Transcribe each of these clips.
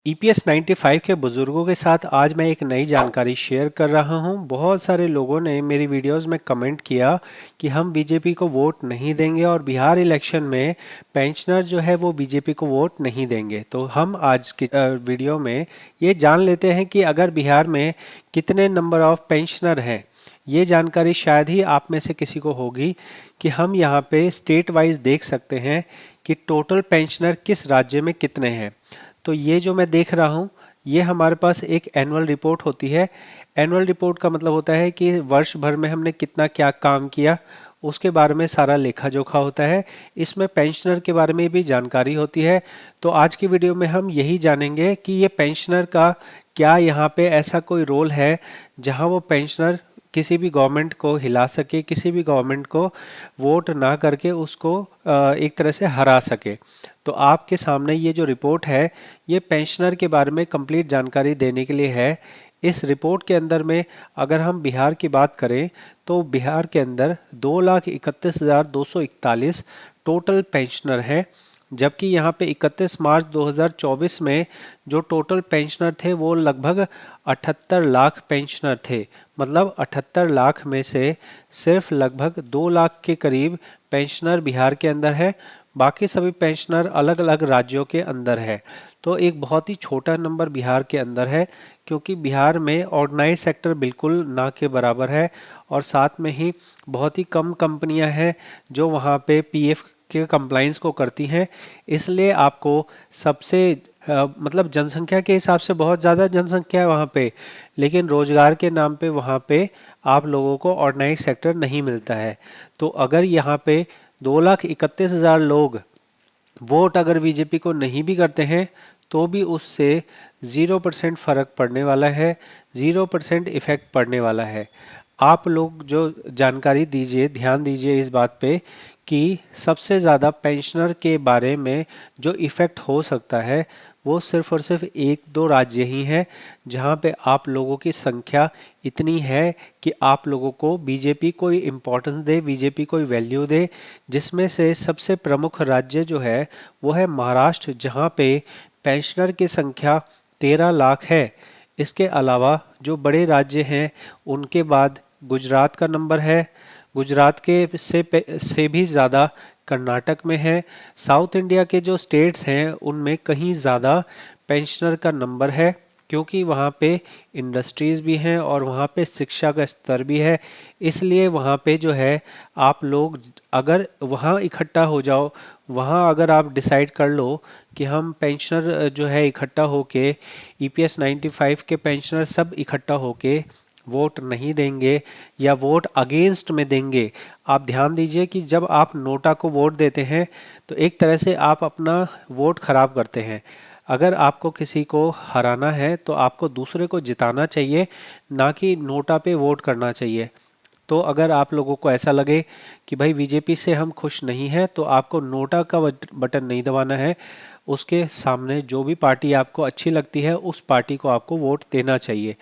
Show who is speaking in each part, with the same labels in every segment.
Speaker 1: EPS 95 के बुजुर्गों के साथ आज मैं एक नई जानकारी शेयर कर रहा हूं। बहुत सारे लोगों ने मेरी वीडियोस में कमेंट किया कि हम बीजेपी को वोट नहीं देंगे और बिहार इलेक्शन में पेंशनर जो है वो बीजेपी को वोट नहीं देंगे। तो हम आज की वीडियो में ये जान लेते हैं कि अगर बिहार में कितने नंबर ऑफ पेंशनर हैं। ये जानकारी शायद ही आप में से किसी को होगी कि हम यहाँ पे स्टेट वाइज देख सकते हैं कि टोटल पेंशनर किस राज्य में कितने हैं। तो ये जो मैं देख रहा हूँ ये हमारे पास एक एनुअल रिपोर्ट होती है। एनुअल रिपोर्ट का मतलब होता है कि वर्ष भर में हमने कितना क्या काम किया उसके बारे में सारा लेखा जोखा होता है। इसमें पेंशनर के बारे में भी जानकारी होती है। तो आज की वीडियो में हम यही जानेंगे कि ये पेंशनर का क्या यहाँ पे ऐसा कोई रोल है जहाँ वो पेंशनर किसी भी गवर्नमेंट को हिला सके, किसी भी गवर्नमेंट को वोट ना करके उसको एक तरह से हरा सके। तो आपके सामने ये जो रिपोर्ट है ये पेंशनर के बारे में कंप्लीट जानकारी देने के लिए है। इस रिपोर्ट के अंदर में अगर हम बिहार की बात करें तो बिहार के अंदर 2,31,241 टोटल पेंशनर हैं। जबकि यहाँ पे 31 मार्च 2024 में जो टोटल पेंशनर थे वो लगभग 78 लाख पेंशनर थे। मतलब 78 लाख में से सिर्फ लगभग 2 लाख के करीब पेंशनर बिहार के अंदर है। बाकी सभी पेंशनर अलग अलग राज्यों के अंदर है। तो एक बहुत ही छोटा नंबर बिहार के अंदर है क्योंकि बिहार में ऑर्गेनाइज सेक्टर बिल्कुल ना के बराबर है और साथ में ही बहुत ही कम कंपनियां हैं जो वहाँ पे पीएफ के कंप्लाइंस को करती हैं। इसलिए आपको सबसे मतलब जनसंख्या के हिसाब से बहुत ज़्यादा जनसंख्या है वहाँ पे, लेकिन रोजगार के नाम पे वहाँ पे आप लोगों को ऑर्गेनाइज सेक्टर नहीं मिलता है। तो अगर यहाँ पे 2,31,000 लोग वोट अगर बीजेपी को नहीं भी करते हैं तो भी उससे 0% फर्क पड़ने वाला है, 0% इफेक्ट पड़ने वाला है। आप लोग जो जानकारी दीजिए, ध्यान दीजिए इस बात पे कि सबसे ज़्यादा पेंशनर के बारे में जो इफ़ेक्ट हो सकता है वो सिर्फ और सिर्फ एक दो राज्य ही हैं जहां पे आप लोगों की संख्या इतनी है कि आप लोगों को बीजेपी कोई इम्पोर्टेंस दे, बीजेपी कोई वैल्यू दे। जिसमें से सबसे प्रमुख राज्य जो है वो है महाराष्ट्र, जहां पे पेंशनर की संख्या 13 लाख है। इसके अलावा जो बड़े राज्य हैं उनके बाद गुजरात का नंबर है। गुजरात के से भी ज़्यादा कर्नाटक में है। साउथ इंडिया के जो स्टेट्स हैं उनमें कहीं ज़्यादा पेंशनर का नंबर है क्योंकि वहाँ पे इंडस्ट्रीज़ भी हैं और वहाँ पे शिक्षा का स्तर भी है। इसलिए वहाँ पे जो है आप लोग अगर वहाँ इकट्ठा हो जाओ, वहाँ अगर आप डिसाइड कर लो कि हम पेंशनर जो है इकट्ठा होके ईपीएस 95 के पेंशनर सब इकट्ठा होके वोट नहीं देंगे या वोट अगेंस्ट में देंगे। आप ध्यान दीजिए कि जब आप नोटा को वोट देते हैं तो एक तरह से आप अपना वोट खराब करते हैं। अगर आपको किसी को हराना है तो आपको दूसरे को जिताना चाहिए, ना कि नोटा पे वोट करना चाहिए। तो अगर आप लोगों को ऐसा लगे कि भाई बीजेपी से हम खुश नहीं हैं तो आपको नोटा का बटन नहीं दबाना है। उसके सामने जो भी पार्टी आपको अच्छी लगती है उस पार्टी को आपको वोट देना चाहिए।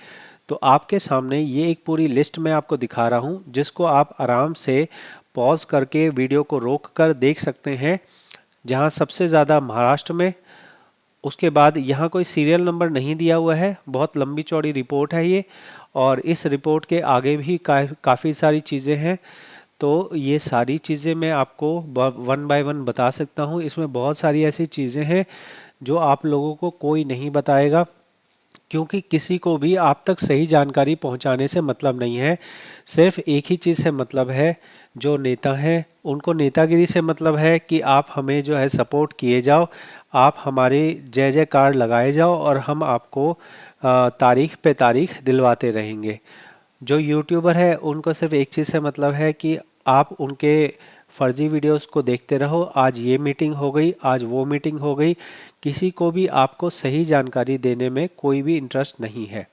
Speaker 1: तो आपके सामने ये एक पूरी लिस्ट मैं आपको दिखा रहा हूँ जिसको आप आराम से पॉज करके वीडियो को रोक कर देख सकते हैं। जहाँ सबसे ज़्यादा महाराष्ट्र में, उसके बाद यहाँ कोई सीरियल नंबर नहीं दिया हुआ है। बहुत लंबी चौड़ी रिपोर्ट है ये और इस रिपोर्ट के आगे भी काफ़ी सारी चीज़ें हैं। तो ये सारी चीज़ें मैं आपको वन बाय वन बता सकता हूँ। इसमें बहुत सारी ऐसी चीज़ें हैं जो आप लोगों को कोई नहीं बताएगा क्योंकि किसी को भी आप तक सही जानकारी पहुंचाने से मतलब नहीं है। सिर्फ एक ही चीज़ से मतलब है, जो नेता हैं उनको नेतागिरी से मतलब है कि आप हमें जो है सपोर्ट किए जाओ, आप हमारे जय जयकार लगाए जाओ और हम आपको तारीख पे तारीख दिलवाते रहेंगे। जो यूट्यूबर है उनको सिर्फ एक चीज़ से मतलब है कि आप उनके फर्जी वीडियोस को देखते रहो। आज ये मीटिंग हो गई, आज वो मीटिंग हो गई। किसी को भी आपको सही जानकारी देने में कोई भी इंटरेस्ट नहीं है।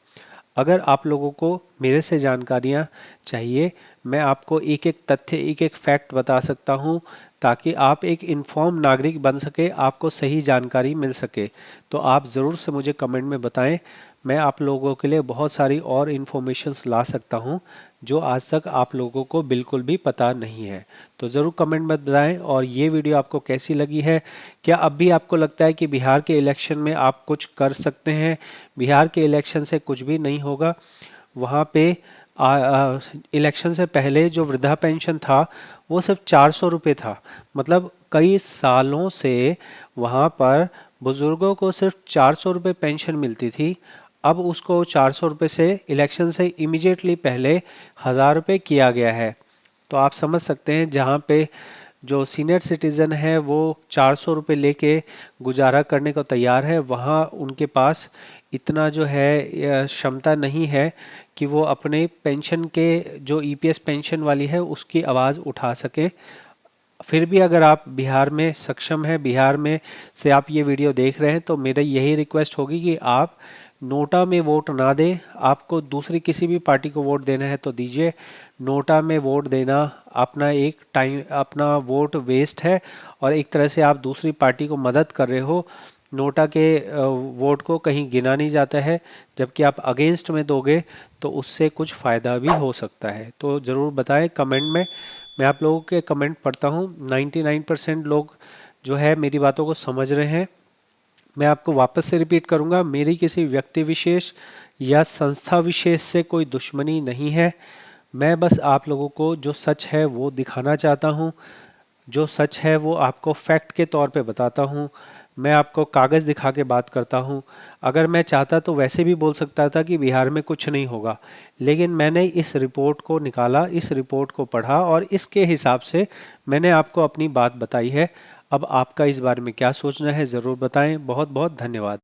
Speaker 1: अगर आप लोगों को मेरे से जानकारियाँ चाहिए, मैं आपको एक एक तथ्य, एक एक फैक्ट बता सकता हूँ ताकि आप एक इन्फॉर्म नागरिक बन सके, आपको सही जानकारी मिल सके। तो आप ज़रूर से मुझे कमेंट में बताएं, मैं आप लोगों के लिए बहुत सारी और इन्फॉर्मेशंस ला सकता हूँ जो आज तक आप लोगों को बिल्कुल भी पता नहीं है। तो ज़रूर कमेंट में बताएं। और ये वीडियो आपको कैसी लगी है? क्या अब भी आपको लगता है कि बिहार के इलेक्शन में आप कुछ कर सकते हैं? बिहार के इलेक्शन से कुछ भी नहीं होगा। वहाँ पे इलेक्शन से पहले जो वृद्धा पेंशन था वो सिर्फ 400 रुपये था। मतलब कई सालों से वहाँ पर बुजुर्गों को सिर्फ 400 रुपये पेंशन मिलती थी। अब उसको 400 रुपये से इलेक्शन से इमीडिएटली पहले 1000 रुपये किया गया है। तो आप समझ सकते हैं जहाँ पे जो सीनियर सिटीज़न है वो 400 रुपये लेके गुजारा करने को तैयार है, वहाँ उनके पास इतना जो है क्षमता नहीं है कि वो अपने पेंशन के जो ईपीएस पेंशन वाली है उसकी आवाज़ उठा सके। फिर भी अगर आप बिहार में सक्षम हैं, बिहार में से आप ये वीडियो देख रहे हैं, तो मेरा यही रिक्वेस्ट होगी कि आप नोटा में वोट ना दें। आपको दूसरी किसी भी पार्टी को वोट देना है तो दीजिए। नोटा में वोट देना अपना एक टाइम, अपना वोट वेस्ट है और एक तरह से आप दूसरी पार्टी को मदद कर रहे हो। नोटा के वोट को कहीं गिना नहीं जाता है, जबकि आप अगेंस्ट में दोगे तो उससे कुछ फ़ायदा भी हो सकता है। तो ज़रूर बताएं कमेंट में। मैं आप लोगों के कमेंट पढ़ता हूँ। 99% लोग जो है मेरी बातों को समझ रहे हैं। मैं आपको वापस से रिपीट करूँगा, मेरी किसी व्यक्ति विशेष या संस्था विशेष से कोई दुश्मनी नहीं है। मैं बस आप लोगों को जो सच है वो दिखाना चाहता हूँ। जो सच है वो आपको फैक्ट के तौर पे बताता हूँ। मैं आपको कागज़ दिखा के बात करता हूँ। अगर मैं चाहता तो वैसे भी बोल सकता था कि बिहार में कुछ नहीं होगा, लेकिन मैंने इस रिपोर्ट को निकाला, इस रिपोर्ट को पढ़ा और इसके हिसाब से मैंने आपको अपनी बात बताई है। अब आपका इस बारे में क्या सोचना है ज़रूर बताएं। बहुत बहुत धन्यवाद।